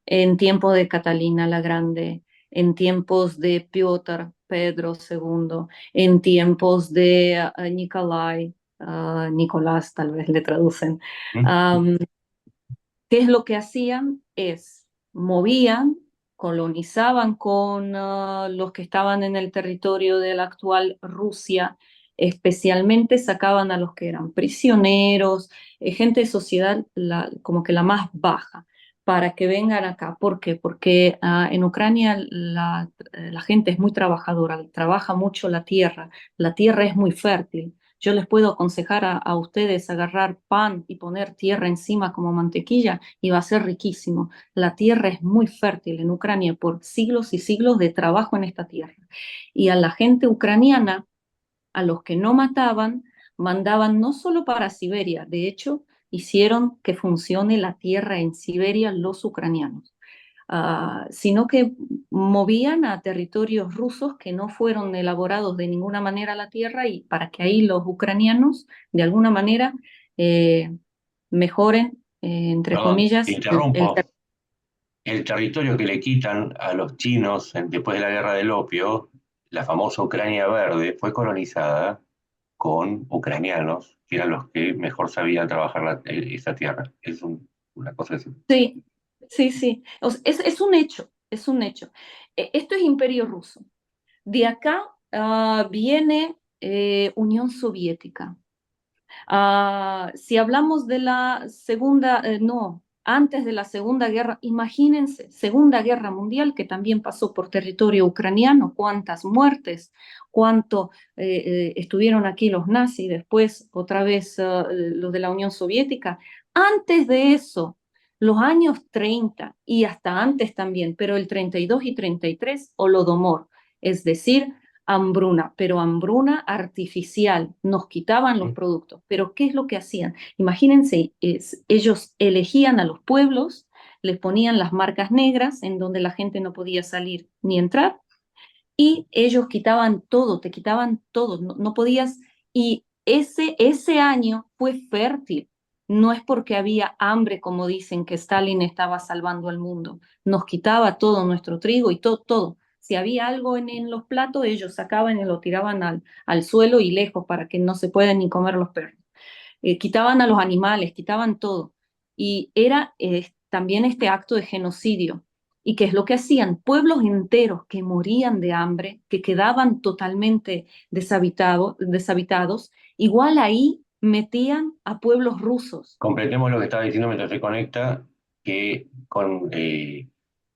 en tiempos de Catalina la Grande, en tiempos de Piotr, Pedro II, en tiempos de Nicolai, Nicolás tal vez le traducen. ¿Mm? ¿Qué es lo que hacían? Movían, colonizaban con los que estaban en el territorio de la actual Rusia, especialmente sacaban a los que eran prisioneros, gente de sociedad como que la más baja, para que vengan acá. ¿Por qué? Porque en Ucrania la gente es muy trabajadora, trabaja mucho la tierra es muy fértil. Yo les puedo aconsejar a ustedes agarrar pan y poner tierra encima como mantequilla y va a ser riquísimo. La tierra es muy fértil en Ucrania por siglos y siglos de trabajo en esta tierra. Y a la gente ucraniana, a los que no mataban, mandaban no solo para Siberia, de hecho, hicieron que funcione la tierra en Siberia los ucranianos. Sino que movían a territorios rusos que no fueron elaborados de ninguna manera a la tierra y para que ahí los ucranianos de alguna manera eh, mejoren, entre Perdón, te comillas, interrumpo. El territorio que le quitan a los chinos después de la guerra del opio, la famosa Ucrania Verde, fue colonizada con ucranianos, que eran los que mejor sabían trabajar esa tierra. Una cosa así. Sí, sí, sí. O sea, es un hecho, es un hecho. Esto es Imperio Ruso. De acá viene Unión Soviética. Si hablamos de la segunda, no, antes de la Segunda Guerra, imagínense, Segunda Guerra Mundial, que también pasó por territorio ucraniano, cuántas muertes, cuánto estuvieron aquí los nazis, después otra vez los de la Unión Soviética. Antes de eso, los años 30 y hasta antes también, pero el 32 y 33, Holodomor, es decir, hambruna, pero hambruna artificial. Nos quitaban los productos. Pero ¿qué es lo que hacían? Imagínense, ellos elegían a los pueblos, les ponían las marcas negras en donde la gente no podía salir ni entrar, y ellos quitaban todo, te quitaban todo, no podías, y ese año fue fértil. No es porque había hambre, como dicen, que Stalin estaba salvando al mundo. Nos quitaba todo nuestro trigo y todo. Si había algo en los platos, ellos sacaban y lo tiraban al suelo y lejos para que no se puedan ni comer los perros. Quitaban a los animales, quitaban todo. Y era también este acto de genocidio. ¿Y qué es lo que hacían? Pueblos enteros que morían de hambre, que quedaban totalmente deshabitados, igual ahí metían a pueblos rusos. Completemos lo que estaba diciendo mientras se conecta, que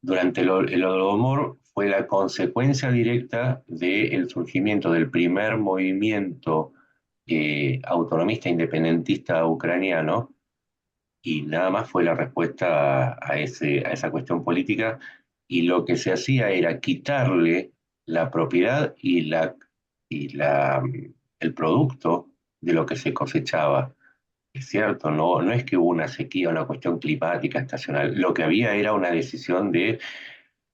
durante el Holodomor fue la consecuencia directa del surgimiento del primer movimiento autonomista independentista ucraniano, y nada más fue la respuesta a esa cuestión política, y lo que se hacía era quitarle la propiedad y el producto de lo que se cosechaba. Es cierto, no es que hubo una sequía, una cuestión climática estacional. Lo que había era una decisión de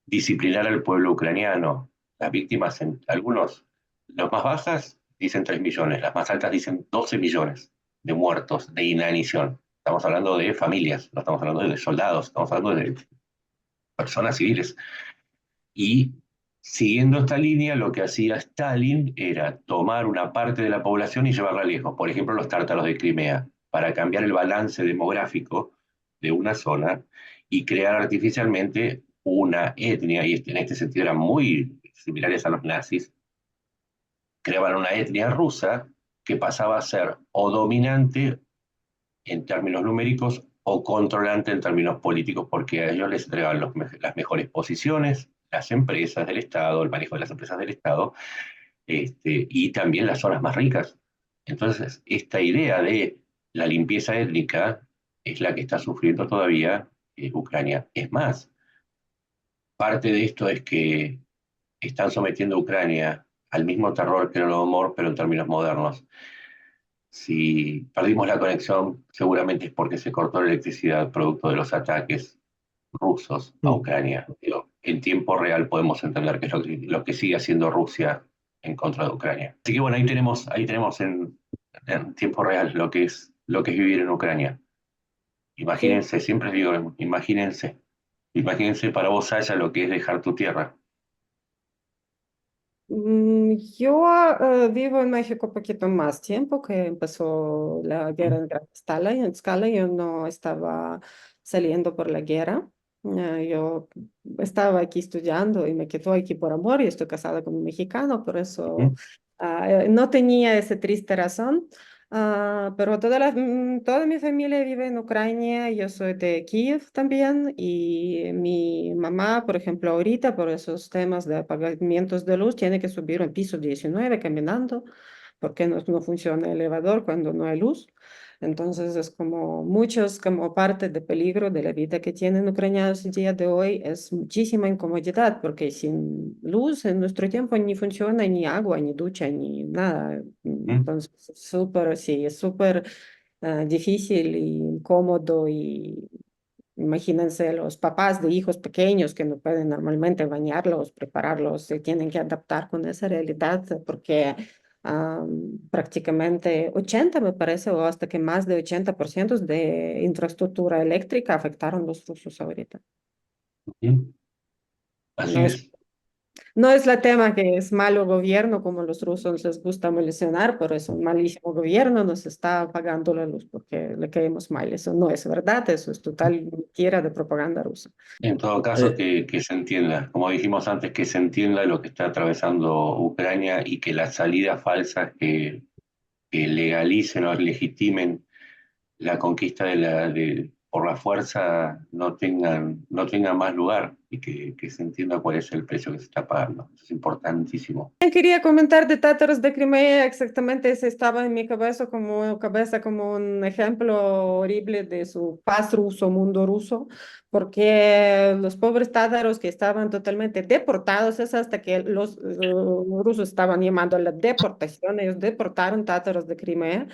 disciplinar al pueblo ucraniano. Las víctimas, los más bajas dicen 3 millones, las más altas dicen 12 millones de muertos, de inanición. Estamos hablando de familias, no estamos hablando de soldados, estamos hablando de personas civiles. Y Siguiendo esta línea, lo que hacía Stalin era tomar una parte de la población y llevarla lejos, por ejemplo, los tártaros de Crimea, para cambiar el balance demográfico de una zona y crear artificialmente una etnia, y en este sentido eran muy similares a los nazis, creaban una etnia rusa que pasaba a ser o dominante en términos numéricos o controlante en términos políticos, porque a ellos les entregaban las mejores posiciones, las empresas del Estado, el manejo de las empresas del Estado, y también las zonas más ricas. Entonces, esta idea de la limpieza étnica es la que está sufriendo todavía Ucrania. Es más, parte de esto es que están sometiendo a Ucrania al mismo terror que el Holodomor, pero en términos modernos. Si perdimos la conexión, seguramente es porque se cortó la electricidad producto de los ataques rusos a Mm. Ucrania. Digo, en tiempo real podemos entender qué es lo que sigue haciendo Rusia en contra de Ucrania. Así que bueno, ahí tenemos en tiempo real lo que es vivir en Ucrania. Sí. Imagínense, siempre digo, imagínense para vos, Saya, lo que es dejar tu tierra. Yo vivo en México poquito más tiempo que empezó la guerra ¿Mm? en gran escala. Y en escala yo no estaba saliendo por la guerra. Yo estaba aquí estudiando y me quedó aquí por amor. Y estoy casada con un mexicano, por eso ¿Mm? no tenía esa triste razón. Pero toda mi familia vive en Ucrania, yo soy de Kiev también y mi mamá, por ejemplo, ahorita por esos temas de apagamientos de luz, tiene que subir al piso 19 caminando porque no funciona el elevador cuando no hay luz. Entonces es como muchos, como parte de peligro de la vida que tienen ucranianos el día de hoy, es muchísima incomodidad, porque sin luz en nuestro tiempo ni funciona ni agua, ni ducha, ni nada. ¿Mm? Entonces, súper, sí, es súper difícil y incómodo y imagínense los papás de hijos pequeños que no pueden normalmente bañarlos, prepararlos, se tienen que adaptar con esa realidad porque prácticamente 80, me parece, o hasta que más de 80% de infraestructura eléctrica afectaron los rusos ahorita. ¿Mm? No Así es es. No es la tema que es malo gobierno, como los rusos les gusta mencionar, pero es un malísimo gobierno, nos está pagando la luz porque le caemos mal. Eso no es verdad, eso es total mentira de propaganda rusa. En todo caso, Eh, que se entienda, como dijimos antes, que se entienda lo que está atravesando Ucrania y que las salidas falsas que legalicen o legitimen la conquista por la fuerza no tengan más lugar y que se entienda cuál es el precio que se está pagando. Eso es importantísimo. Quería comentar de tátaros de Crimea, exactamente ese estaba en mi cabeza como un ejemplo horrible de su paz ruso, mundo ruso, porque los pobres tátaros que estaban totalmente deportados, es hasta que los rusos estaban llamando a la deportación, ellos deportaron tátaros de Crimea.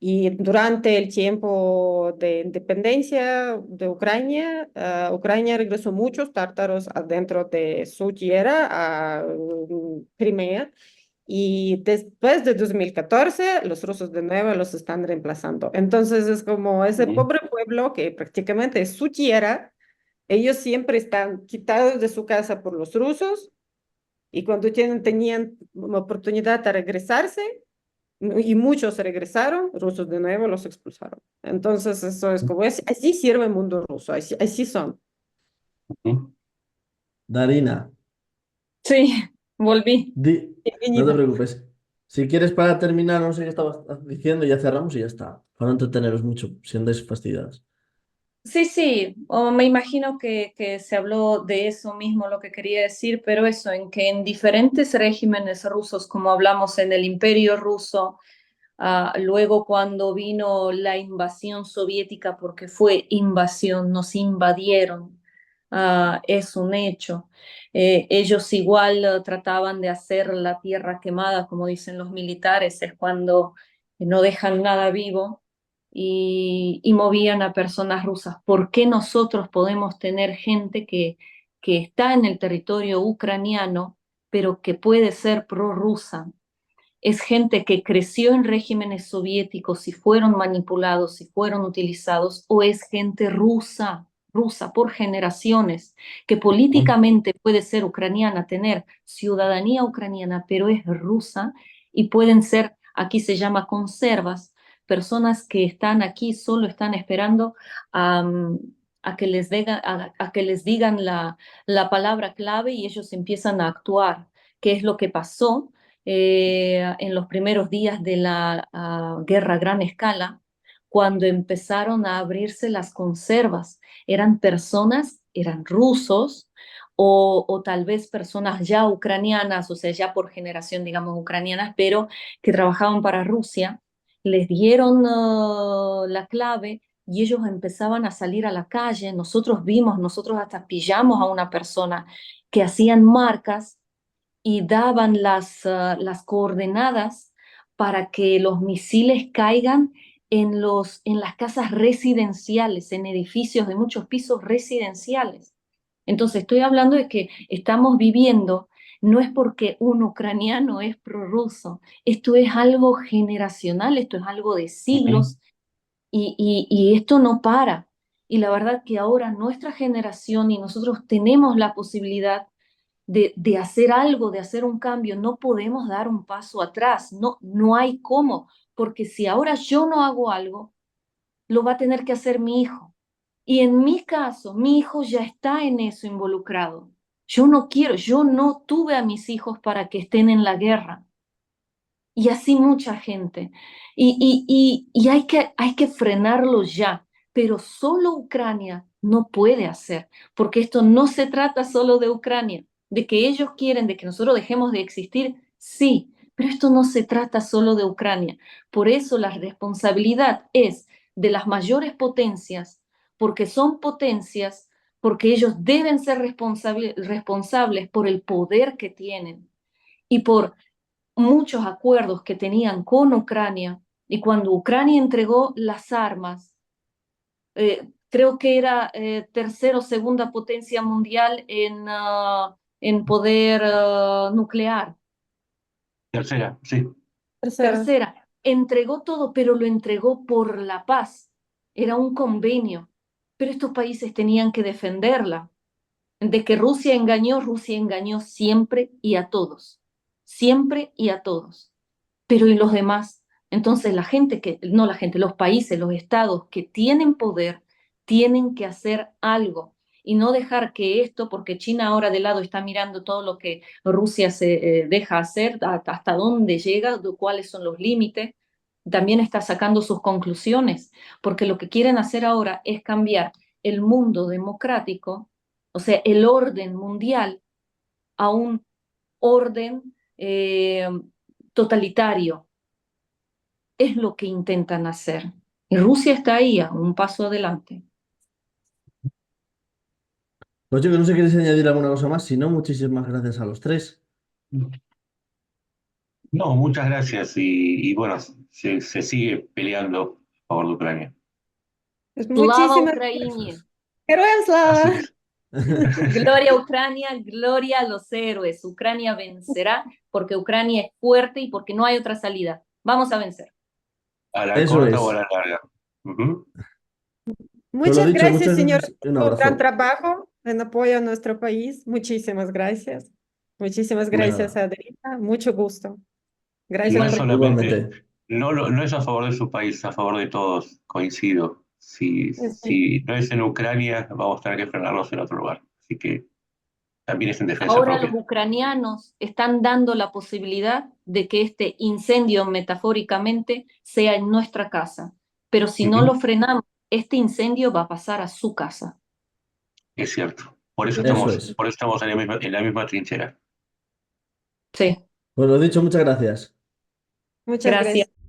Y durante el tiempo de independencia de Ucrania, Ucrania regresó muchos tártaros adentro de su tierra a Crimea. Y después de 2014, los rusos de nuevo los están reemplazando. Entonces es como ese Ujú, pobre pueblo que prácticamente es su tierra, ellos siempre están quitados de su casa por los rusos y cuando tenían oportunidad de regresarse, y muchos regresaron, rusos de nuevo los expulsaron. Entonces, eso es como, así sirve el mundo ruso, así son. ujú. Darina, Sí, volví. no te Bienvenida. preocupes. Si quieres para terminar, no sé qué estabas diciendo, ya cerramos y ya está. Para no entreteneros mucho, si andáis fastidiadas. Sí, sí, o me imagino que se habló de eso mismo, lo que quería decir, pero eso, en que en diferentes regímenes rusos, como hablamos en el Imperio Ruso, luego cuando vino la invasión soviética, porque fue invasión, nos invadieron, es un hecho. Ellos igual trataban de hacer la tierra quemada, como dicen los militares, es cuando no dejan nada vivo y movían a personas rusas. ¿Por qué nosotros podemos tener gente que está en el territorio ucraniano, pero que puede ser prorrusa? Es gente que creció en regímenes soviéticos y fueron manipulados y fueron utilizados, o es gente rusa rusa por generaciones, que políticamente puede ser ucraniana, tener ciudadanía ucraniana, pero es rusa, y pueden ser, aquí se llama conservas, personas que están aquí, solo están esperando a, a que a que les digan la palabra clave y ellos empiezan a actuar. ¿Qué es lo que pasó en los primeros días de la guerra a gran escala? Cuando empezaron a abrirse las conservas, eran personas, eran rusos o tal vez personas ya ucranianas, o sea, ya por generación, digamos, ucranianas, pero que trabajaban para Rusia, les dieron la clave y ellos empezaban a salir a la calle. Nosotros vimos, nosotros hasta pillamos a una persona que hacían marcas y daban las coordenadas para que los misiles caigan en las casas residenciales, en edificios de muchos pisos residenciales. Entonces, estoy hablando de que estamos viviendo, no es porque un ucraniano es prorruso, esto es algo generacional, esto es algo de siglos y esto no para. Y la verdad que ahora nuestra generación y nosotros tenemos la posibilidad de hacer algo, de hacer un cambio. No podemos dar un paso atrás, no, no hay cómo, porque si ahora yo no hago algo, lo va a tener que hacer mi hijo. Y en mi caso, mi hijo ya está en eso involucrado. Yo no quiero, yo no tuve a mis hijos para que estén en la guerra. Y así mucha gente. Y hay que frenarlo ya, pero solo Ucrania no puede hacer, porque esto no se trata solo de Ucrania, de que ellos quieren, de que nosotros dejemos de existir, sí, pero esto no se trata solo de Ucrania. Por eso la responsabilidad es de las mayores potencias, porque son potencias, porque ellos deben ser responsables por el poder que tienen y por muchos acuerdos que tenían con Ucrania, y cuando Ucrania entregó las armas, creo que era tercera o segunda potencia mundial en poder nuclear. Tercera, sí. Tercera. Tercera, entregó todo, pero lo entregó por la paz. Era un convenio, pero estos países tenían que defenderla. De que Rusia engañó siempre y a todos. Siempre y a todos. Pero ¿y los demás? Entonces la gente no la gente, los países, los estados que tienen poder, tienen que hacer algo y no dejar que esto, porque China ahora de lado está mirando todo lo que Rusia se deja hacer, hasta dónde llega, cuáles son los límites, también está sacando sus conclusiones, porque lo que quieren hacer ahora es cambiar el mundo democrático, o sea, el orden mundial, a un orden totalitario. Es lo que intentan hacer. Y Rusia está ahí, a un paso adelante. Pues yo que no sé si quieres añadir alguna cosa más, si no, muchísimas gracias a los tres. No, muchas gracias y bueno, se sigue peleando a favor de Ucrania. Pues Slava muchísimas Ukraini. gracias. Héroes Así Slava. es. Gloria a Ucrania, gloria a los héroes. Ucrania vencerá porque Ucrania es fuerte y porque no hay otra salida. Vamos a vencer. A la Eso corta o a es. la larga. Ujú. Pues lo Muchas dicho, gracias, muchas señor, gracias y un por gran abrazo. trabajo en apoyo a nuestro país. Muchísimas gracias. Muchísimas gracias, Venga, Adriana. Mucho gusto. Y no Gracias es por... solamente, igualmente. no es a favor de su país, es a favor de todos, coincido. Sí. Si no es en Ucrania, vamos a tener que frenarlos en otro lugar. Así que también es en defensa Ahora los propia. ucranianos están dando la posibilidad de que este incendio, metafóricamente, sea en nuestra casa. Pero si no Ujú. lo frenamos, este incendio va a pasar a su casa. Es cierto. Eso es. Por eso estamos en la misma trinchera. Sí, Pues lo dicho, muchas gracias. Muchas gracias. gracias.